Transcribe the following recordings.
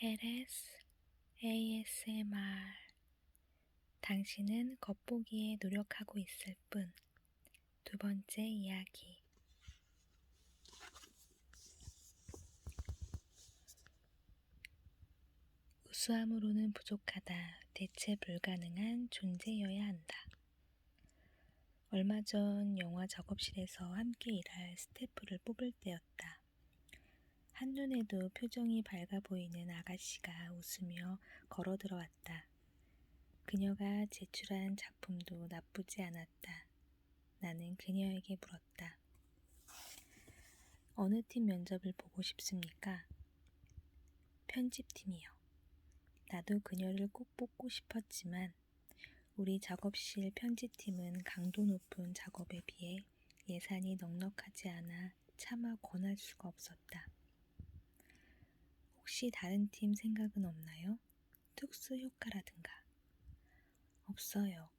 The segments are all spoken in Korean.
LS ASMR. 당신은 겉보기에 노력하고 있을 뿐. 두 번째 이야기. 우수함으로는 부족하다. 대체 불가능한 존재여야 한다. 얼마 전 영화 작업실에서 함께 일할 스태프를 뽑을 때였다. 한눈에도 표정이 밝아 보이는 아가씨가 웃으며 걸어 들어왔다. 그녀가 제출한 작품도 나쁘지 않았다. 나는 그녀에게 물었다. 어느 팀 면접을 보고 싶습니까? 편집팀이요. 나도 그녀를 꼭 뽑고 싶었지만 우리 작업실 편집팀은 강도 높은 작업에 비해 예산이 넉넉하지 않아 차마 권할 수가 없었다. 혹시 다른 팀 생각은 없나요? 특수 효과라든가. 없어요.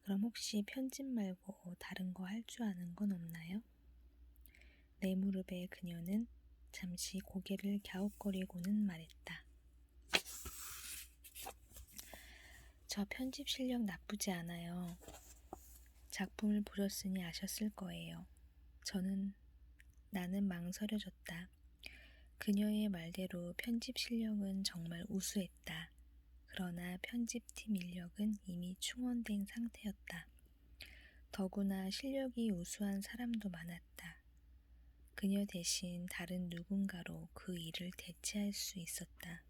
그럼 혹시 편집 말고 다른 거 할 줄 아는 건 없나요? 내 무릎에 그녀는 잠시 고개를 갸웃거리고는 말했다. 저 편집 실력 나쁘지 않아요. 작품을 보셨으니 아셨을 거예요. 나는 망설여졌다. 그녀의 말대로 편집 실력은 정말 우수했다. 그러나 편집팀 인력은 이미 충원된 상태였다. 더구나 실력이 우수한 사람도 많았다. 그녀 대신 다른 누군가로 그 일을 대체할 수 있었다.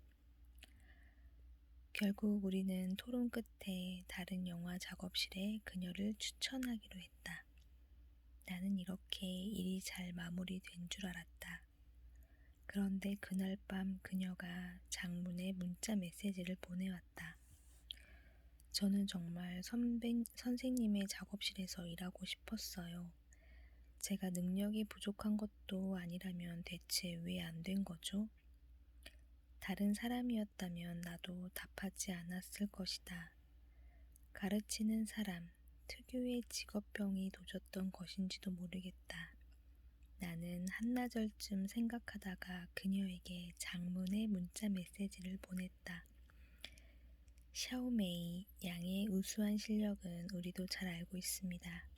결국 우리는 토론 끝에 다른 영화 작업실에 그녀를 추천하기로 했다. 나는 이렇게 일이 잘 마무리된 줄 알았다. 그런데 그날 밤 그녀가 장문의 문자 메시지를 보내왔다. 저는 정말 선생님의 작업실에서 일하고 싶었어요. 제가 능력이 부족한 것도 아니라면 대체 왜 안 된 거죠? 다른 사람이었다면 나도 답하지 않았을 것이다. 가르치는 사람, 특유의 직업병이 도졌던 것인지도 모르겠다. 나는 한나절쯤 생각하다가 그녀에게 장문의 문자 메시지를 보냈다. 샤오메이 양의 우수한 실력은 우리도 잘 알고 있습니다.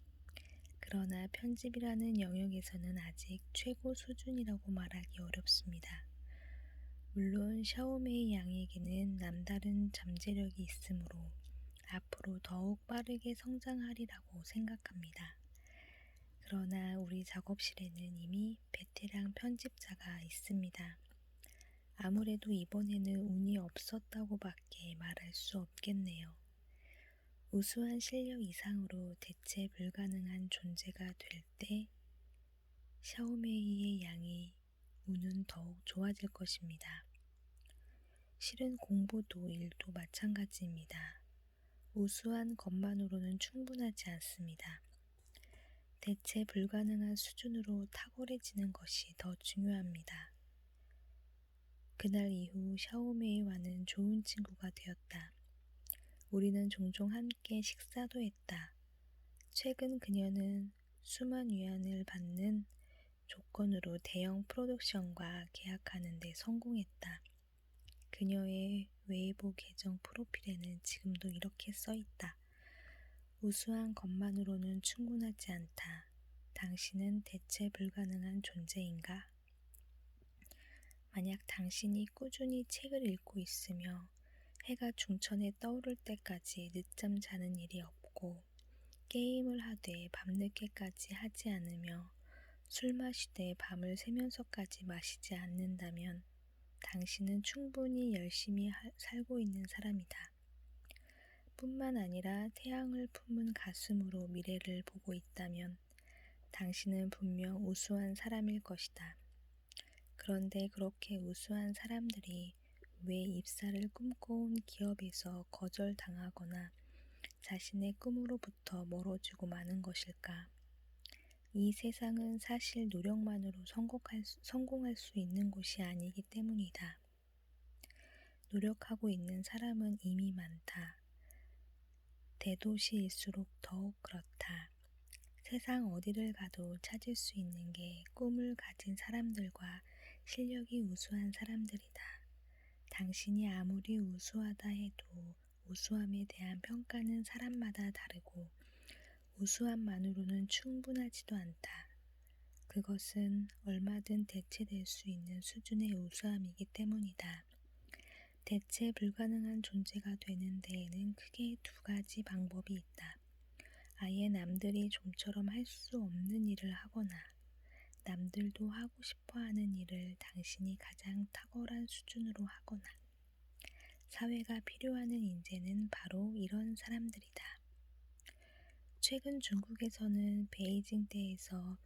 그러나 편집이라는 영역에서는 아직 최고 수준이라고 말하기 어렵습니다. 물론 샤오메이 양에게는 남다른 잠재력이 있으므로 앞으로 더욱 빠르게 성장하리라고 생각합니다. 그러나 우리 작업실에는 이미 베테랑 편집자가 있습니다. 아무래도 이번에는 운이 없었다고밖에 말할 수 없겠네요. 우수한 실력 이상으로 대체 불가능한 존재가 될 때 샤오메이의 양이 운은 더욱 좋아질 것입니다. 실은 공부도 일도 마찬가지입니다. 우수한 것만으로는 충분하지 않습니다. 대체 불가능한 수준으로 탁월해지는 것이 더 중요합니다. 그날 이후 샤오메이와는 좋은 친구가 되었다. 우리는 종종 함께 식사도 했다. 최근 그녀는 수만 위안을 받는 조건으로 대형 프로덕션과 계약하는 데 성공했다. 그녀의 웨이보 계정 프로필에는 지금도 이렇게 써있다. 우수한 것만으로는 충분하지 않다. 당신은 대체 불가능한 존재인가? 만약 당신이 꾸준히 책을 읽고 있으며 해가 중천에 떠오를 때까지 늦잠 자는 일이 없고 게임을 하되 밤늦게까지 하지 않으며 술 마시되 밤을 새면서까지 마시지 않는다면 당신은 충분히 열심히 살고 있는 사람이다. 뿐만 아니라 태양을 품은 가슴으로 미래를 보고 있다면 당신은 분명 우수한 사람일 것이다. 그런데 그렇게 우수한 사람들이 왜 입사를 꿈꿔온 기업에서 거절당하거나 자신의 꿈으로부터 멀어지고 마는 것일까? 이 세상은 사실 노력만으로 성공할 수 있는 곳이 아니기 때문이다. 노력하고 있는 사람은 이미 많다. 대도시일수록 더욱 그렇다. 세상 어디를 가도 찾을 수 있는 게 꿈을 가진 사람들과 실력이 우수한 사람들이다. 당신이 아무리 우수하다 해도 우수함에 대한 평가는 사람마다 다르고 우수함만으로는 충분하지도 않다. 그것은 얼마든 대체될 수 있는 수준의 우수함이기 때문이다. 대체 불가능한 존재가 되는 데에는 크게 두 가지 방법이 있다. 아예 남들이 좀처럼 할 수 없는 일을 하거나 남들도 하고 싶어 하는 일을 당신이 가장 탁월한 수준으로 하거나 사회가 필요하는 인재는 바로 이런 사람들이다. 최근 중국에서는 베이징대에서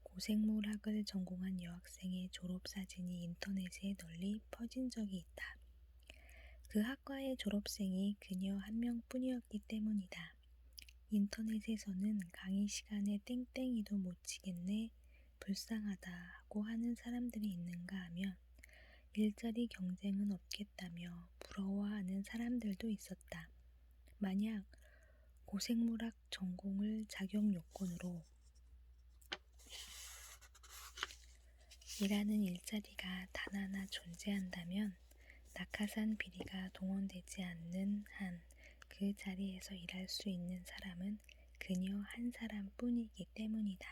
고생물학을 전공한 여학생의 졸업사진이 인터넷에 널리 퍼진 적이 있다. 그 학과의 졸업생이 그녀 한 명뿐이었기 때문이다. 인터넷에서는 강의 시간에 땡땡이도 못 치겠네, 불쌍하다 하고 하는 사람들이 있는가 하면 일자리 경쟁은 없겠다며 부러워하는 사람들도 있었다. 만약 고생물학 전공을 자격 요건으로 일하는 일자리가 단 하나 존재한다면 낙하산 비리가 동원되지 않는 한 그 자리에서 일할 수 있는 사람은 그녀 한 사람뿐이기 때문이다.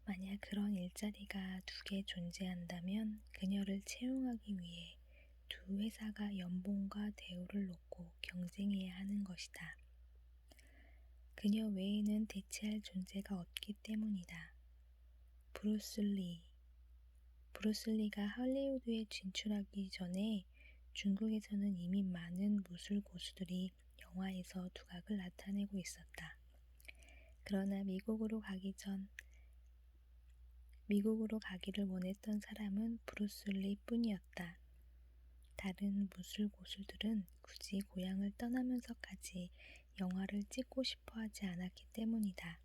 만약 그런 일자리가 두 개 존재한다면 그녀를 채용하기 위해 두 회사가 연봉과 대우를 놓고 경쟁해야 하는 것이다. 그녀 외에는 대체할 존재가 없기 때문이다. 브루슬리가 할리우드에 진출하기 전에 중국에서는 이미 많은 무술 고수들이 영화에서 두각을 나타내고 있었다. 그러나 미국으로 가기를 원했던 사람은 브루슬리 뿐이었다. 다른 무술 고수들은 굳이 고향을 떠나면서까지 영화를 찍고 싶어 하지 않았기 때문이다.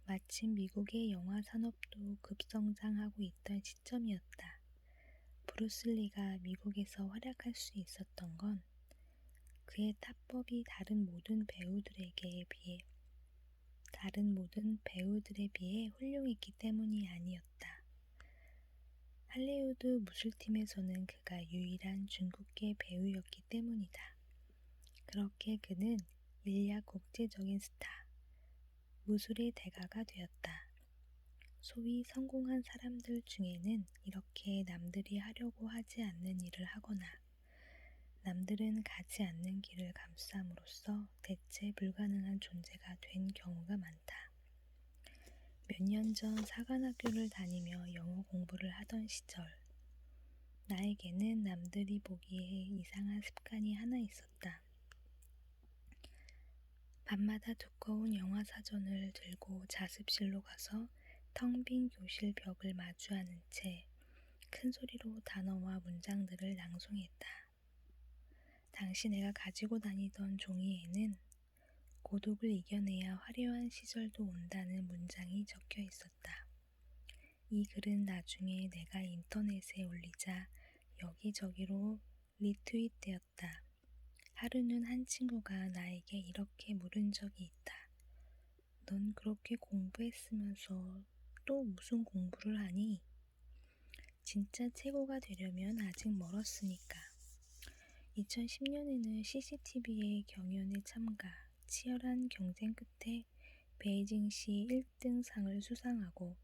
마침 미국의 영화 산업도 급성장하고 있던 시점이었다. 브루슬리가 미국에서 활약할 수 있었던 건 그의 타법이 다른 모든 배우들에 비해 훌륭했기 때문이 아니었다. 할리우드 무술팀에서는 그가 유일한 중국계 배우였기 때문이다. 그렇게 그는 일약 국제적인 스타, 무술의 대가가 되었다. 소위 성공한 사람들 중에는 이렇게 남들이 하려고 하지 않는 일을 하거나 남들은 가지 않는 길을 감수함으로써 대체 불가능한 존재가 된 경우가 많다. 몇 년 전 사관학교를 다니며 영어 공부를 하던 시절, 나에게는 남들이 보기에 이상한 습관이 하나 있었다. 밤마다 두꺼운 영화 사전을 들고 자습실로 가서 텅 빈 교실 벽을 마주하는 채 큰 소리로 단어와 문장들을 낭송했다. 당시 내가 가지고 다니던 종이에는 고독을 이겨내야 화려한 시절도 온다는 문장이 적혀 있었다. 이 글은 나중에 내가 인터넷에 올리자 여기저기로 리트윗되었다. 하루는 한 친구가 나에게 이렇게 물은 적이 있다. 넌 그렇게 공부했으면서 또 무슨 공부를 하니? 진짜 최고가 되려면 아직 멀었으니까. 2010년에는 CCTV의 경연에 참가, 치열한 경쟁 끝에 베이징시 1등 상을 수상하고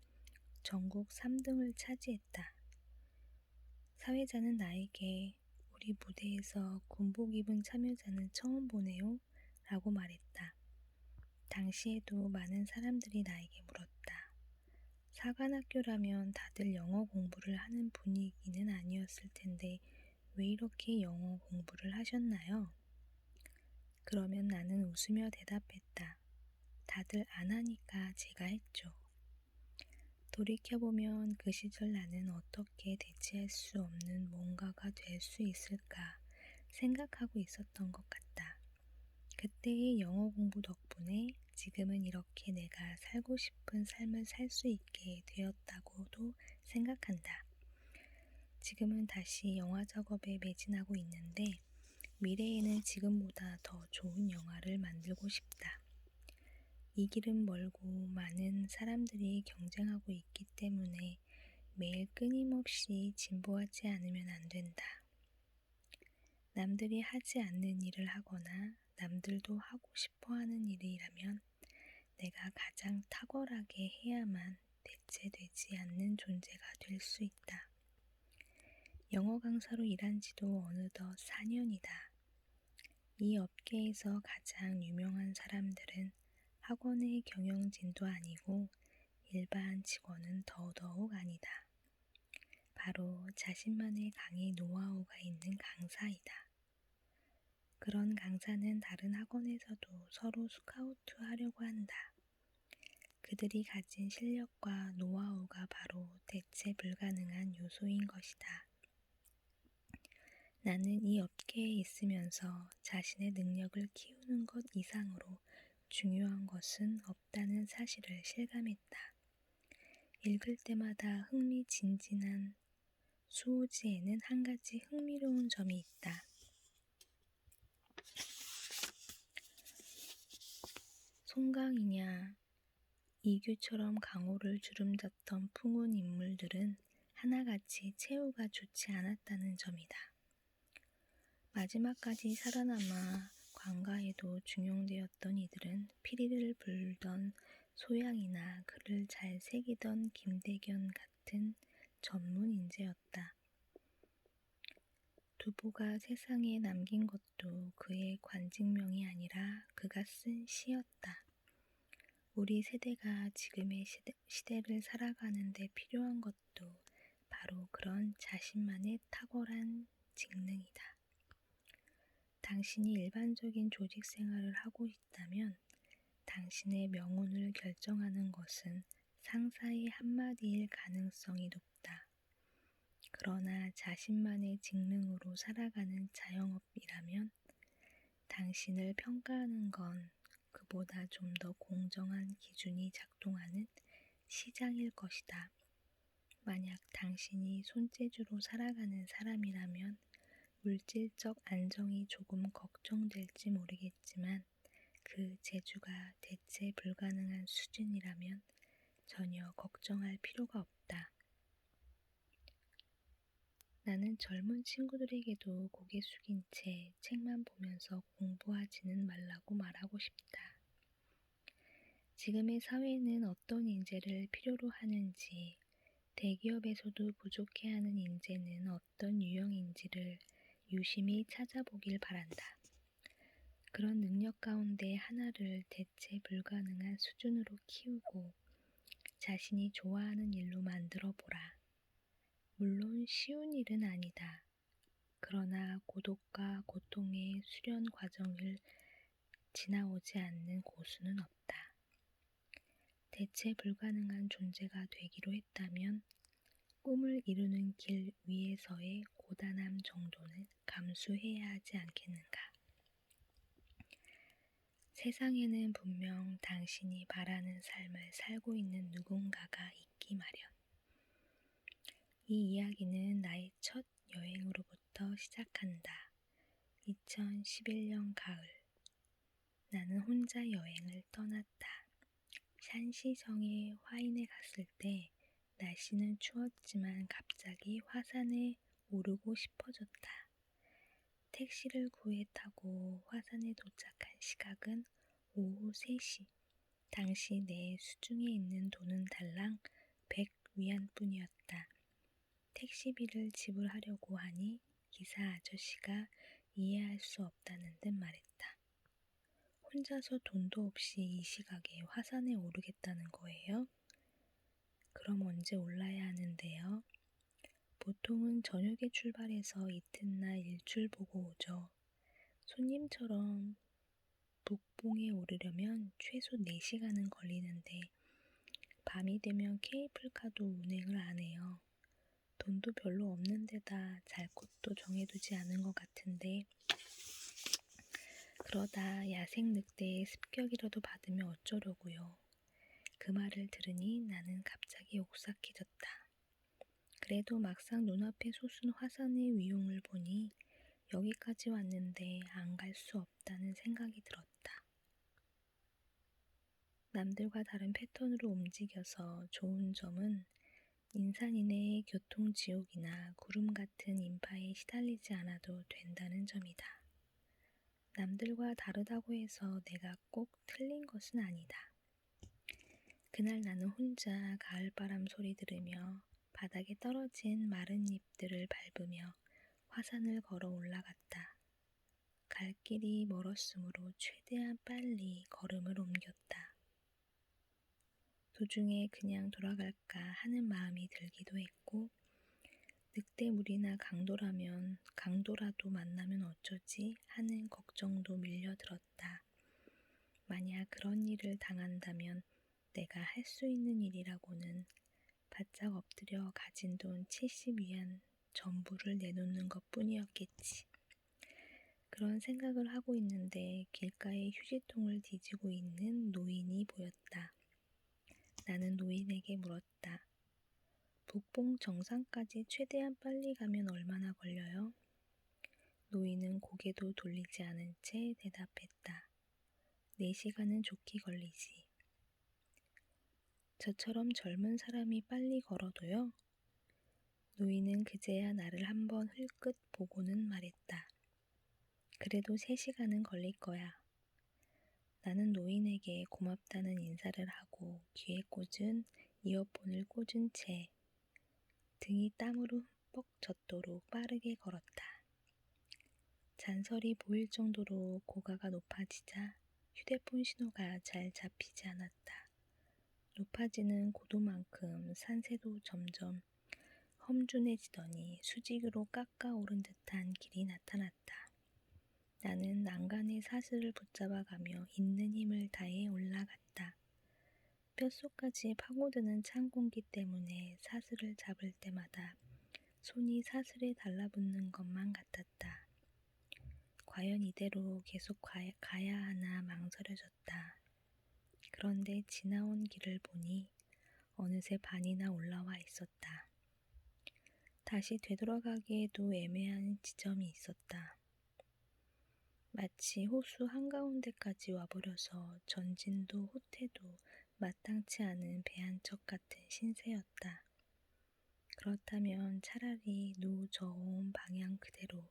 전국 3등을 차지했다. 사회자는 나에게 우리 무대에서 군복 입은 참여자는 처음 보네요 라고 말했다. 당시에도 많은 사람들이 나에게 물었다. 사관학교라면 다들 영어 공부를 하는 분위기는 아니었을 텐데 왜 이렇게 영어 공부를 하셨나요? 그러면 나는 웃으며 대답했다. 다들 안 하니까 제가 했죠. 돌이켜보면 그 시절 나는 어떻게 대체할 수 없는 뭔가가 될 수 있을까 생각하고 있었던 것 같다. 그때의 영어 공부 덕분에 지금은 이렇게 내가 살고 싶은 삶을 살 수 있게 되었다고도 생각한다. 지금은 다시 영화 작업에 매진하고 있는데 미래에는 지금보다 더 좋은 영화를 만들고 싶다. 이 길은 멀고 많은 사람들이 경쟁하고 있기 때문에 매일 끊임없이 진보하지 않으면 안 된다. 남들이 하지 않는 일을 하거나 남들도 하고 싶어 하는 일이라면 내가 가장 탁월하게 해야만 대체되지 않는 존재가 될 수 있다. 영어 강사로 일한 지도 어느덧 4년이다. 이 업계에서 가장 유명한 사람들은 학원의 경영진도 아니고 일반 직원은 더더욱 아니다. 바로 자신만의 강의 노하우가 있는 강사이다. 그런 강사는 다른 학원에서도 서로 스카우트 하려고 한다. 그들이 가진 실력과 노하우가 바로 대체 불가능한 요소인 것이다. 나는 이 업계에 있으면서 자신의 능력을 키우는 것 이상으로 중요한 것은 없다는 사실을 실감했다. 읽을 때마다 흥미진진한 수호지에는 한 가지 흥미로운 점이 있다. 송강이냐 이규처럼 강호를 주름잡던 풍운 인물들은 하나같이 최후가 좋지 않았다는 점이다. 마지막까지 살아남아 관가에도 중용되었던 이들은 피리를 불던 소양이나 글을 잘 새기던 김대견 같은 전문 인재였다. 두보가 세상에 남긴 것도 그의 관직명이 아니라 그가 쓴 시였다. 우리 세대가 지금의 시대를 살아가는 데 필요한 것도 바로 그런 자신만의 탁월한 직능이다. 당신이 일반적인 조직 생활을 하고 있다면 당신의 명운을 결정하는 것은 상사의 한마디일 가능성이 높다. 그러나 자신만의 직능으로 살아가는 자영업이라면 당신을 평가하는 건 그보다 좀 더 공정한 기준이 작동하는 시장일 것이다. 만약 당신이 손재주로 살아가는 사람이라면 물질적 안정이 조금 걱정될지 모르겠지만 그 재주가 대체 불가능한 수준이라면 전혀 걱정할 필요가 없다. 나는 젊은 친구들에게도 고개 숙인 채 책만 보면서 공부하지는 말라고 말하고 싶다. 지금의 사회는 어떤 인재를 필요로 하는지, 대기업에서도 부족해하는 인재는 어떤 유형인지를 유심히 찾아보길 바란다. 그런 능력 가운데 하나를 대체 불가능한 수준으로 키우고 자신이 좋아하는 일로 만들어 보라. 물론 쉬운 일은 아니다. 그러나 고독과 고통의 수련 과정을 지나오지 않는 고수는 없다. 대체 불가능한 존재가 되기로 했다면 꿈을 이루는 길 위에서의 고단함 정도는 감수해야 하지 않겠는가. 세상에는 분명 당신이 바라는 삶을 살고 있는 누군가가 있기 마련. 이 이야기는 나의 첫 여행으로부터 시작한다. 2011년 가을, 나는 혼자 여행을 떠났다. 샨시성의 화인에 갔을 때 날씨는 추웠지만 갑자기 화산에 오르고 싶어졌다. 택시를 구해 타고 화산에 도착한 시각은 오후 3시. 당시 내 수중에 있는 돈은 달랑 100위안뿐이었다. 택시비를 지불하려고 하니 기사 아저씨가 이해할 수 없다는 듯 말했다. 혼자서 돈도 없이 이 시각에 화산에 오르겠다는 거예요? 그럼 언제 올라야 하는데요? 보통은 저녁에 출발해서 이튿날 일출 보고 오죠. 손님처럼 북봉에 오르려면 최소 4시간은 걸리는데 밤이 되면 케이블카도 운행을 안 해요. 돈도 별로 없는 데다 잘 곳도 정해두지 않은 것 같은데 그러다 야생 늑대의 습격이라도 받으면 어쩌려고요. 그 말을 들으니 나는 갑자기 오싹해졌다. 그래도 막상 눈앞에 솟은 화산의 위용을 보니 여기까지 왔는데 안 갈 수 없다는 생각이 들었다. 남들과 다른 패턴으로 움직여서 좋은 점은 인산 이내의 교통지옥이나 구름 같은 인파에 시달리지 않아도 된다는 점이다. 남들과 다르다고 해서 내가 꼭 틀린 것은 아니다. 그날 나는 혼자 가을바람 소리 들으며 바닥에 떨어진 마른 잎들을 밟으며 화산을 걸어 올라갔다. 갈 길이 멀었으므로 최대한 빨리 걸음을 옮겼다. 도중에 그냥 돌아갈까 하는 마음이 들기도 했고 늑대물이나 강도라도 만나면 어쩌지 하는 걱정도 밀려들었다. 만약 그런 일을 당한다면 내가 할 수 있는 일이라고는 바짝 엎드려 가진 돈 70위안 전부를 내놓는 것뿐이었겠지. 그런 생각을 하고 있는데 길가에 휴지통을 뒤지고 있는 노인이 보였다. 나는 노인에게 물었다. 북봉 정상까지 최대한 빨리 가면 얼마나 걸려요? 노인은 고개도 돌리지 않은 채 대답했다. 4시간은 좋게 걸리지. 저처럼 젊은 사람이 빨리 걸어도요? 노인은 그제야 나를 한번 흘끗 보고는 말했다. 그래도 3시간은 걸릴 거야. 나는 노인에게 고맙다는 인사를 하고 귀에 꽂은 이어폰을 꽂은 채 등이 땀으로 흠뻑 젖도록 빠르게 걸었다. 잔설이 보일 정도로 고가가 높아지자 휴대폰 신호가 잘 잡히지 않았다. 높아지는 고도만큼 산세도 점점 험준해지더니 수직으로 깎아오른 듯한 길이 나타났다. 나는 난간의 사슬을 붙잡아가며 있는 힘을 다해 올라갔다. 뼛속까지 파고드는 찬 공기 때문에 사슬을 잡을 때마다 손이 사슬에 달라붙는 것만 같았다. 과연 이대로 계속 가야 하나 망설여졌다. 그런데 지나온 길을 보니 어느새 반이나 올라와 있었다. 다시 되돌아가기에도 애매한 지점이 있었다. 마치 호수 한가운데까지 와버려서 전진도 호태도 마땅치 않은 배 한 척 같은 신세였다. 그렇다면 차라리 저온 방향 그대로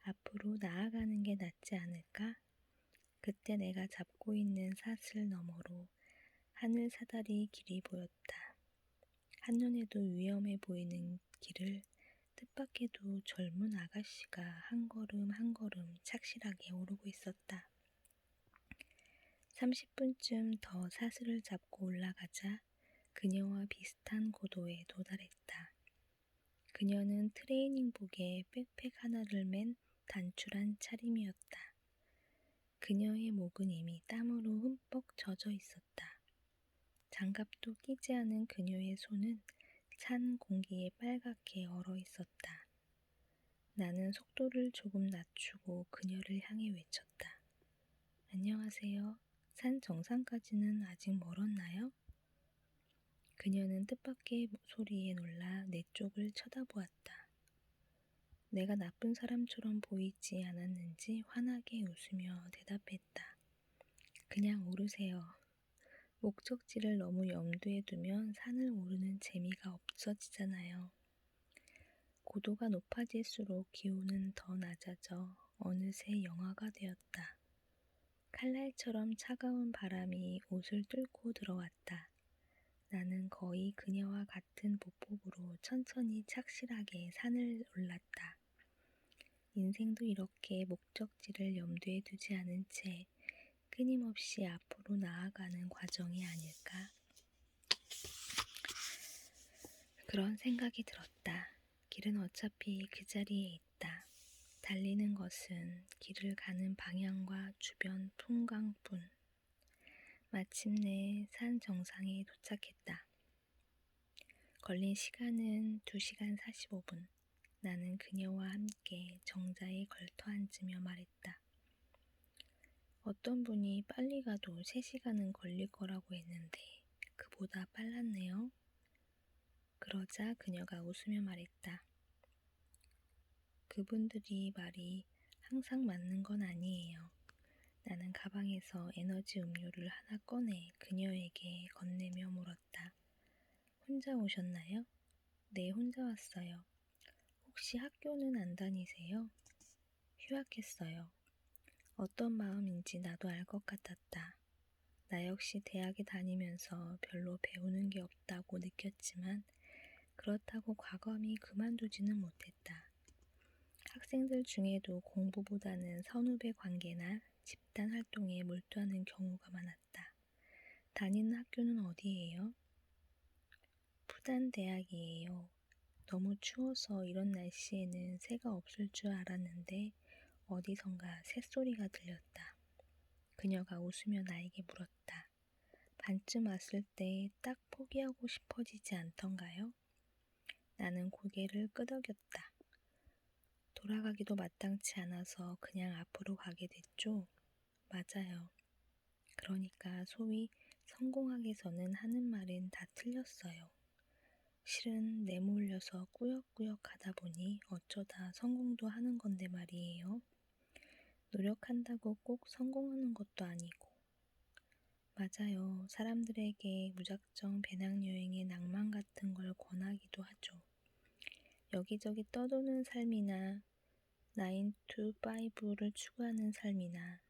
앞으로 나아가는 게 낫지 않을까? 그때 내가 잡고 있는 사슬 너머로 하늘 사다리 길이 보였다. 한눈에도 위험해 보이는 길을 뜻밖에도 젊은 아가씨가 한 걸음 한 걸음 착실하게 오르고 있었다. 30분쯤 더 사슬을 잡고 올라가자 그녀와 비슷한 고도에 도달했다. 그녀는 트레이닝복에 백팩 하나를 맨 단출한 차림이었다. 그녀의 목은 이미 땀으로 흠뻑 젖어 있었다. 장갑도 끼지 않은 그녀의 손은 찬 공기에 빨갛게 얼어 있었다. 나는 속도를 조금 낮추고 그녀를 향해 외쳤다. 안녕하세요. 산 정상까지는 아직 멀었나요? 그녀는 뜻밖의 소리에 놀라 내 쪽을 쳐다보았다. 내가 나쁜 사람처럼 보이지 않았는지 환하게 웃으며 대답했다. 그냥 오르세요. 목적지를 너무 염두에 두면 산을 오르는 재미가 없어지잖아요. 고도가 높아질수록 기온은 더 낮아져 어느새 영하가 되었다. 칼날처럼 차가운 바람이 옷을 뚫고 들어왔다. 나는 거의 그녀와 같은 보폭으로 천천히 착실하게 산을 올랐다. 인생도 이렇게 목적지를 염두에 두지 않은 채 끊임없이 앞으로 나아가는 과정이 아닐까? 그런 생각이 들었다. 길은 어차피 그 자리에 있다. 달리는 것은 길을 가는 방향과 주변 풍광뿐. 마침내 산 정상에 도착했다. 걸린 시간은 2시간 45분. 나는 그녀와 함께 정자에 걸터 앉으며 말했다. 어떤 분이 빨리 가도 3시간은 걸릴 거라고 했는데 그보다 빨랐네요. 그러자 그녀가 웃으며 말했다. 그분들이 말이 항상 맞는 건 아니에요. 나는 가방에서 에너지 음료를 하나 꺼내 그녀에게 건네며 물었다. 혼자 오셨나요? 네, 혼자 왔어요. 혹시 학교는 안 다니세요? 휴학했어요. 어떤 마음인지 나도 알 것 같았다. 나 역시 대학에 다니면서 별로 배우는 게 없다고 느꼈지만 그렇다고 과감히 그만두지는 못했다. 학생들 중에도 공부보다는 선후배 관계나 집단 활동에 몰두하는 경우가 많았다. 다니는 학교는 어디예요? 부단대학이에요. 너무 추워서 이런 날씨에는 새가 없을 줄 알았는데 어디선가 새소리가 들렸다. 그녀가 웃으며 나에게 물었다. 반쯤 왔을 때 딱 포기하고 싶어지지 않던가요? 나는 고개를 끄덕였다. 돌아가기도 마땅치 않아서 그냥 앞으로 가게 됐죠. 맞아요. 그러니까 소위 성공학에서는 하는 말은 다 틀렸어요. 실은 내몰려서 꾸역꾸역 가다 보니 어쩌다 성공도 하는 건데 말이에요. 노력한다고 꼭 성공하는 것도 아니고. 맞아요. 사람들에게 무작정 배낭여행의 낭만 같은 걸 권하기도 하죠. 여기저기 떠도는 삶이나 9 to 5를 추구하는 삶이나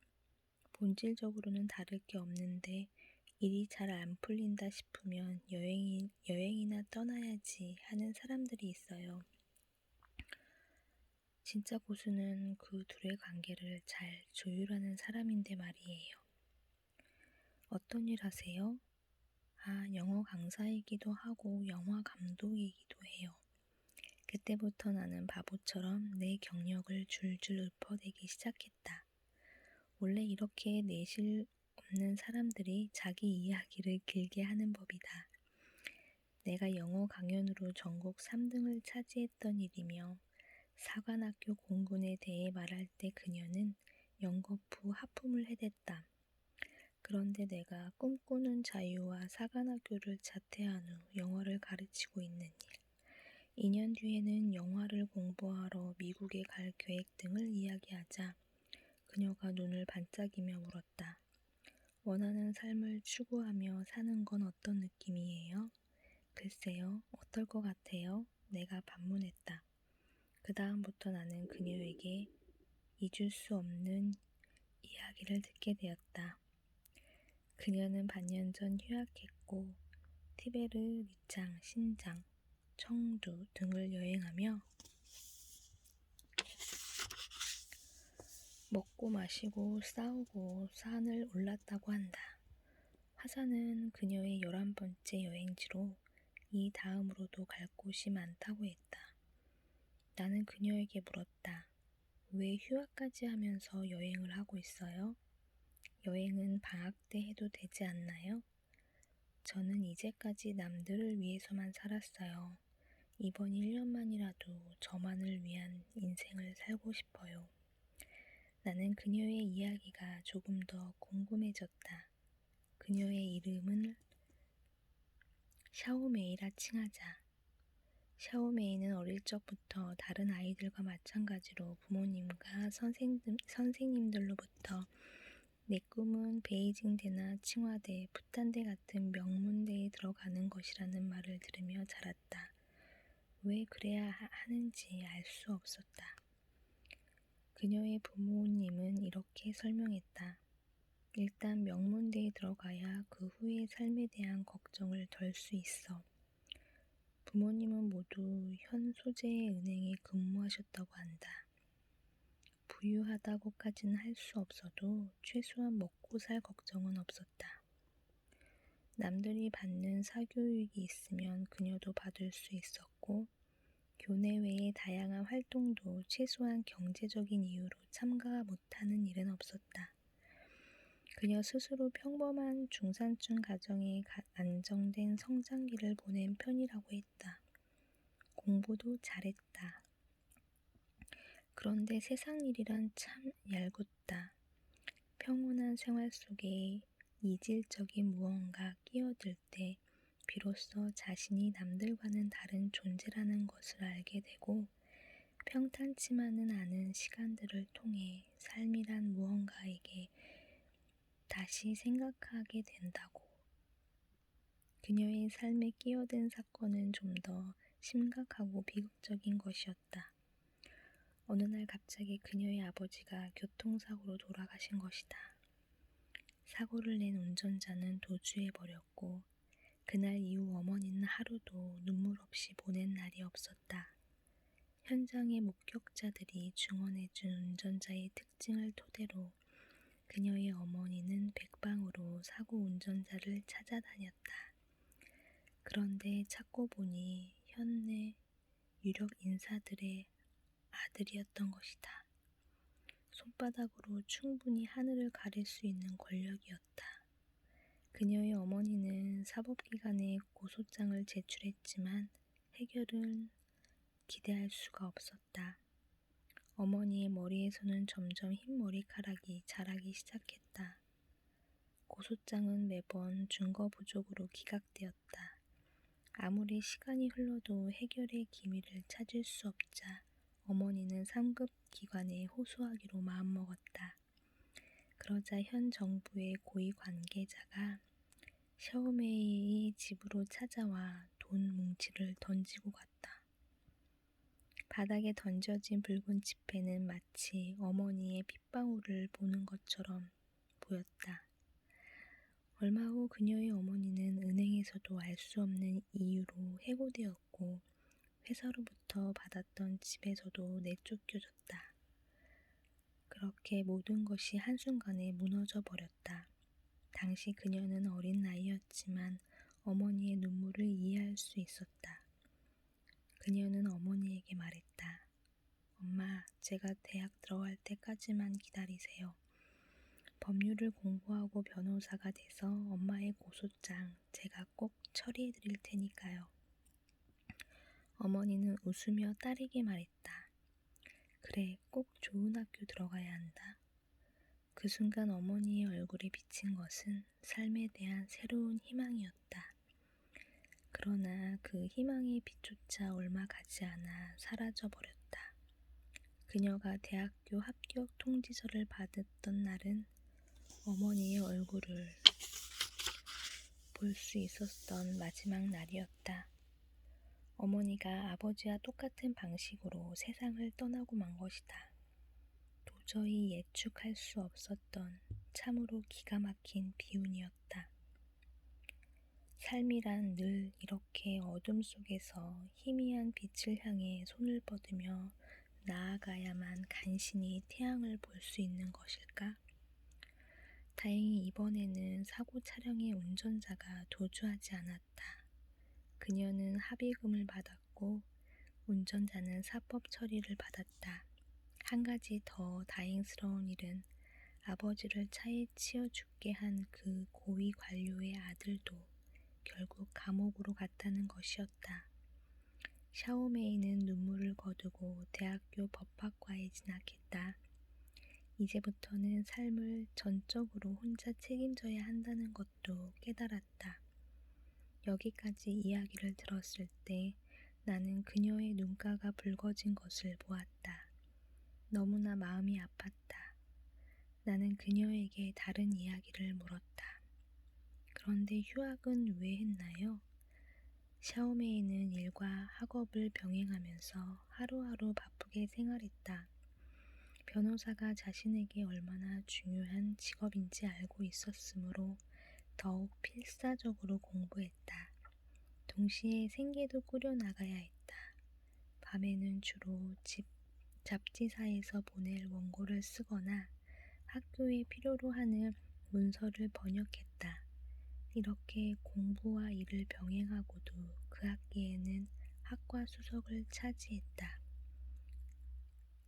본질적으로는 다를 게 없는데 일이 잘 안 풀린다 싶으면 여행이나 떠나야지 하는 사람들이 있어요. 진짜 고수는 그 둘의 관계를 잘 조율하는 사람인데 말이에요. 어떤 일 하세요? 아, 영어 강사이기도 하고 영화 감독이기도 해요. 그때부터 나는 바보처럼 내 경력을 줄줄 읊어대기 시작했다. 원래 이렇게 내실 없는 사람들이 자기 이야기를 길게 하는 법이다. 내가 영어 강연으로 전국 3등을 차지했던 일이며 사관학교 공군에 대해 말할 때 그녀는 연거푸 하품을 해댔다. 그런데 내가 꿈꾸는 자유와 사관학교를 자퇴한 후 영어를 가르치고 있는 일, 2년 뒤에는 영화를 공부하러 미국에 갈 계획 등을 이야기하자 그녀가 눈을 반짝이며 물었다. 원하는 삶을 추구하며 사는 건 어떤 느낌이에요? 글쎄요, 어떨 것 같아요? 내가 반문했다. 그 다음부터 나는 그녀에게 잊을 수 없는 이야기를 듣게 되었다. 그녀는 반년 전 휴학했고 티베르, 리창, 신장, 청두 등을 여행하며 먹고 마시고 싸우고 산을 올랐다고 한다. 화산은 그녀의 11번째 여행지로 이 다음으로도 갈 곳이 많다고 했다. 나는 그녀에게 물었다. 왜 휴학까지 하면서 여행을 하고 있어요? 여행은 방학 때 해도 되지 않나요? 저는 이제까지 남들을 위해서만 살았어요. 이번 1년만이라도 저만을 위한 인생을 살고 싶어요. 나는 그녀의 이야기가 조금 더 궁금해졌다. 그녀의 이름은 샤오메이라 칭하자. 샤오메이는 어릴 적부터 다른 아이들과 마찬가지로 부모님과 선생님들로부터 내 꿈은 베이징대나 칭화대, 부탄대 같은 명문대에 들어가는 것이라는 말을 들으며 자랐다. 왜 그래야 하는지 알 수 없었다. 그녀의 부모님은 이렇게 설명했다. 일단 명문대에 들어가야 그 후의 삶에 대한 걱정을 덜 수 있어. 부모님은 모두 현 소재의 은행에 근무하셨다고 한다. 부유하다고까지는 할 수 없어도 최소한 먹고 살 걱정은 없었다. 남들이 받는 사교육이 있으면 그녀도 받을 수 있었고 교내 외의 다양한 활동도 최소한 경제적인 이유로 참가 못하는 일은 없었다. 그녀 스스로 평범한 중산층 가정의 안정된 성장기를 보낸 편이라고 했다. 공부도 잘했다. 그런데 세상 일이란 참 얄궂다. 평온한 생활 속에 이질적인 무언가 끼어들 때 비로소 자신이 남들과는 다른 존재라는 것을 알게 되고 평탄치만은 않은 시간들을 통해 삶이란 무언가에게 다시 생각하게 된다고. 그녀의 삶에 끼어든 사건은 좀 더 심각하고 비극적인 것이었다. 어느 날 갑자기 그녀의 아버지가 교통사고로 돌아가신 것이다. 사고를 낸 운전자는 도주해버렸고 그날 이후 어머니는 하루도 눈물 없이 보낸 날이 없었다. 현장의 목격자들이 증언해준 운전자의 특징을 토대로 그녀의 어머니는 백방으로 사고 운전자를 찾아다녔다. 그런데 찾고 보니 현내 유력 인사들의 아들이었던 것이다. 손바닥으로 충분히 하늘을 가릴 수 있는 권력이었다. 그녀의 어머니는 사법기관에 고소장을 제출했지만 해결은 기대할 수가 없었다. 어머니의 머리에서는 점점 흰 머리카락이 자라기 시작했다. 고소장은 매번 증거 부족으로 기각되었다. 아무리 시간이 흘러도 해결의 기미를 찾을 수 없자 어머니는 3급 기관에 호소하기로 마음먹었다. 그러자 현 정부의 고위 관계자가 샤오메이의 집으로 찾아와 돈 뭉치를 던지고 갔다. 바닥에 던져진 붉은 지폐는 마치 어머니의 핏방울을 보는 것처럼 보였다. 얼마 후 그녀의 어머니는 은행에서도 알 수 없는 이유로 해고되었고 회사로부터 받았던 집에서도 내쫓겨졌다. 그렇게 모든 것이 한순간에 무너져 버렸다. 당시 그녀는 어린 나이였지만 어머니의 눈물을 이해할 수 있었다. 그녀는 어머니에게 말했다. 엄마, 제가 대학 들어갈 때까지만 기다리세요. 법률을 공부하고 변호사가 돼서 엄마의 고소장 제가 꼭 처리해 드릴 테니까요. 어머니는 웃으며 딸에게 말했다. 그래, 꼭 좋은 학교 들어가야 한다. 그 순간 어머니의 얼굴에 비친 것은 삶에 대한 새로운 희망이었다. 그러나 그 희망의 빛조차 얼마 가지 않아 사라져 버렸다. 그녀가 대학교 합격 통지서를 받았던 날은 어머니의 얼굴을 볼 수 있었던 마지막 날이었다. 어머니가 아버지와 똑같은 방식으로 세상을 떠나고 만 것이다. 도저히 예측할 수 없었던 참으로 기가 막힌 비운이었다. 삶이란 늘 이렇게 어둠 속에서 희미한 빛을 향해 손을 뻗으며 나아가야만 간신히 태양을 볼 수 있는 것일까? 다행히 이번에는 사고 차량의 운전자가 도주하지 않았다. 그녀는 합의금을 받았고 운전자는 사법 처리를 받았다. 한 가지 더 다행스러운 일은 아버지를 차에 치여 죽게 한 그 고위 관료의 아들도 결국 감옥으로 갔다는 것이었다. 샤오메이는 눈물을 거두고 대학교 법학과에 진학했다. 이제부터는 삶을 전적으로 혼자 책임져야 한다는 것도 깨달았다. 여기까지 이야기를 들었을 때 나는 그녀의 눈가가 붉어진 것을 보았다. 너무나 마음이 아팠다. 나는 그녀에게 다른 이야기를 물었다. 그런데 휴학은 왜 했나요? 샤오메이는 일과 학업을 병행하면서 하루하루 바쁘게 생활했다. 변호사가 자신에게 얼마나 중요한 직업인지 알고 있었으므로 더욱 필사적으로 공부했다. 동시에 생계도 꾸려나가야 했다. 밤에는 주로 잡지사에서 보낼 원고를 쓰거나 학교에 필요로 하는 문서를 번역했다. 이렇게 공부와 일을 병행하고도 그 학기에는 학과 수석을 차지했다.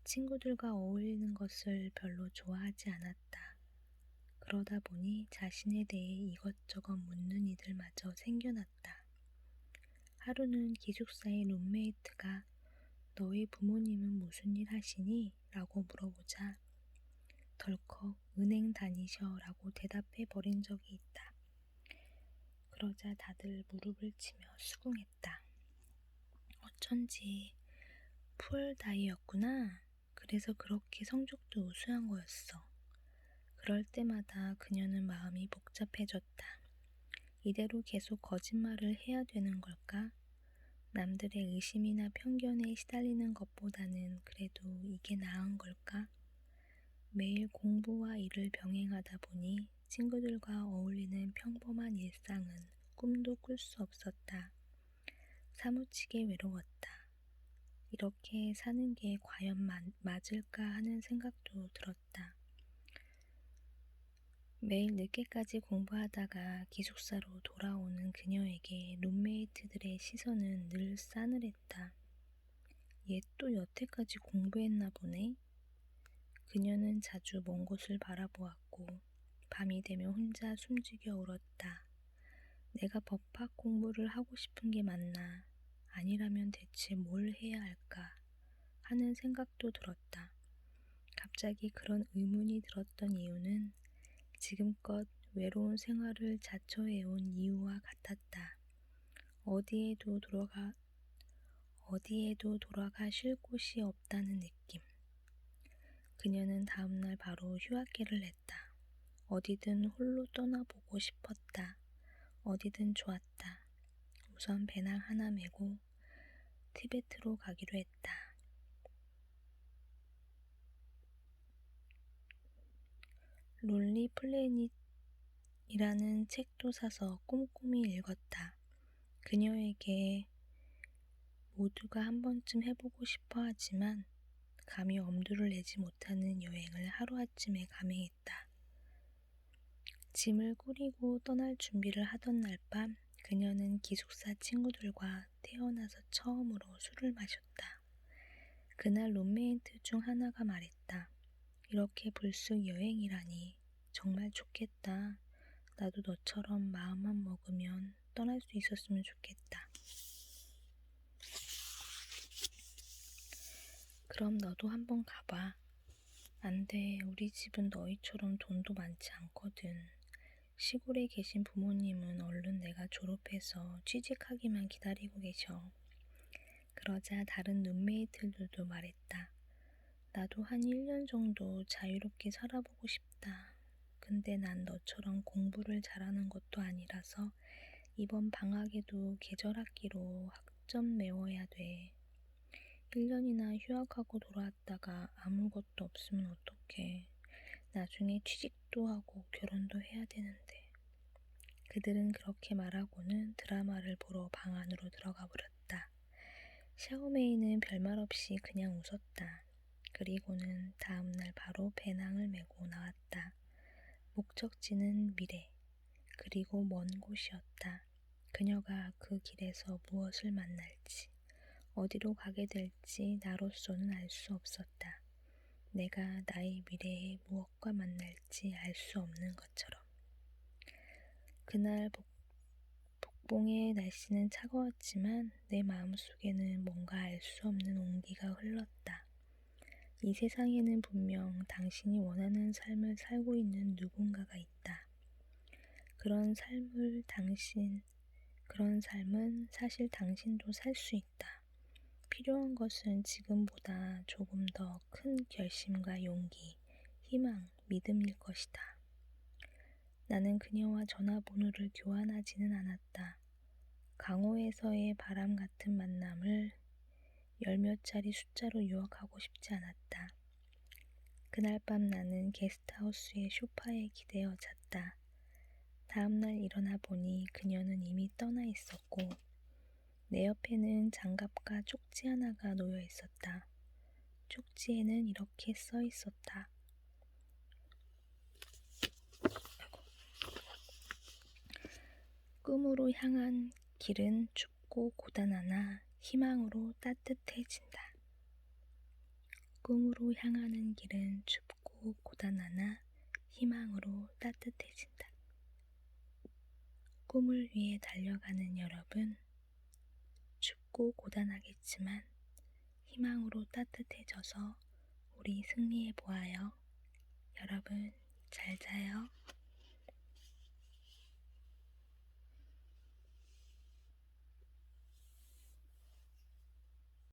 친구들과 어울리는 것을 별로 좋아하지 않았다. 그러다 보니 자신에 대해 이것저것 묻는 이들마저 생겨났다. 하루는 기숙사의 룸메이트가 너희 부모님은 무슨 일 하시니? 라고 물어보자 덜컥 은행 다니셔 라고 대답해 버린 적이 있다. 그러자 다들 무릎을 치며 수긍했다. 어쩐지 푸얼다이였구나. 그래서 그렇게 성적도 우수한 거였어. 그럴 때마다 그녀는 마음이 복잡해졌다. 이대로 계속 거짓말을 해야 되는 걸까? 남들의 의심이나 편견에 시달리는 것보다는 그래도 이게 나은 걸까? 매일 공부와 일을 병행하다 보니 친구들과 어울리는 평범한 일상은 꿈도 꿀 수 없었다. 사무치게 외로웠다. 이렇게 사는 게 과연 맞을까 하는 생각도 들었다. 매일 늦게까지 공부하다가 기숙사로 돌아오는 그녀에게 룸메이트들의 시선은 늘 싸늘했다. 얘 또 여태까지 공부했나 보네? 그녀는 자주 먼 곳을 바라보았고 밤이 되면 혼자 숨죽여 울었다. 내가 법학 공부를 하고 싶은 게 맞나? 아니라면 대체 뭘 해야 할까? 하는 생각도 들었다. 갑자기 그런 의문이 들었던 이유는 지금껏 외로운 생활을 자처해온 이유와 같았다. 어디에도 돌아가 쉴 곳이 없다는 느낌. 그녀는 다음날 바로 휴학계를 냈다. 어디든 홀로 떠나보고 싶었다. 어디든 좋았다. 우선 배낭 하나 메고 티베트로 가기로 했다. 론리 플래닛이라는 책도 사서 꼼꼼히 읽었다. 그녀에게 모두가 한 번쯤 해보고 싶어 하지만 감히 엄두를 내지 못하는 여행을 하루아침에 감행했다. 짐을 꾸리고 떠날 준비를 하던 날 밤 그녀는 기숙사 친구들과 태어나서 처음으로 술을 마셨다. 그날 룸메이트 중 하나가 말했다. 이렇게 불쑥 여행이라니 정말 좋겠다. 나도 너처럼 마음만 먹으면 떠날 수 있었으면 좋겠다. 그럼 너도 한번 가봐. 안 돼. 우리 집은 너희처럼 돈도 많지 않거든. 시골에 계신 부모님은 얼른 내가 졸업해서 취직하기만 기다리고 계셔. 그러자 다른 룸메이트들도 말했다. 나도 한 1년 정도 자유롭게 살아보고 싶다. 근데 난 너처럼 공부를 잘하는 것도 아니라서 이번 방학에도 계절학기로 학점 메워야 돼. 1년이나 휴학하고 돌아왔다가 아무것도 없으면 어떡해. 나중에 취직도 하고 결혼도 해야 되는데. 그들은 그렇게 말하고는 드라마를 보러 방 안으로 들어가 버렸다. 샤오메이는 별말 없이 그냥 웃었다. 그리고는 다음날 바로 배낭을 메고 나왔다. 목적지는 미래, 그리고 먼 곳이었다. 그녀가 그 길에서 무엇을 만날지, 어디로 가게 될지 나로서는 알 수 없었다. 내가 나의 미래에 무엇과 만날지 알 수 없는 것처럼. 그날 북봉의 날씨는 차가웠지만 내 마음속에는 뭔가 알 수 없는 온기가 흘렀다. 이 세상에는 분명 당신이 원하는 삶을 살고 있는 누군가가 있다. 그런 삶은 사실 당신도 살 수 있다. 필요한 것은 지금보다 조금 더 큰 결심과 용기, 희망, 믿음일 것이다. 나는 그녀와 전화번호를 교환하지는 않았다. 강호에서의 바람 같은 만남을 열몇 자리 숫자로 유혹하고 싶지 않았다. 그날 밤 나는 게스트하우스의 소파에 기대어 잤다. 다음날 일어나 보니 그녀는 이미 떠나 있었고 내 옆에는 장갑과 쪽지 하나가 놓여 있었다. 쪽지에는 이렇게 써 있었다. 꿈으로 향한 길은 춥고 고단하나 희망으로 따뜻해진다. 꿈으로 향하는 길은 춥고 고단하나 희망으로 따뜻해진다. 꿈을 위해 달려가는 여러분, 춥고 고단하겠지만 희망으로 따뜻해져서 우리 승리해 보아요. 여러분, 잘 자요.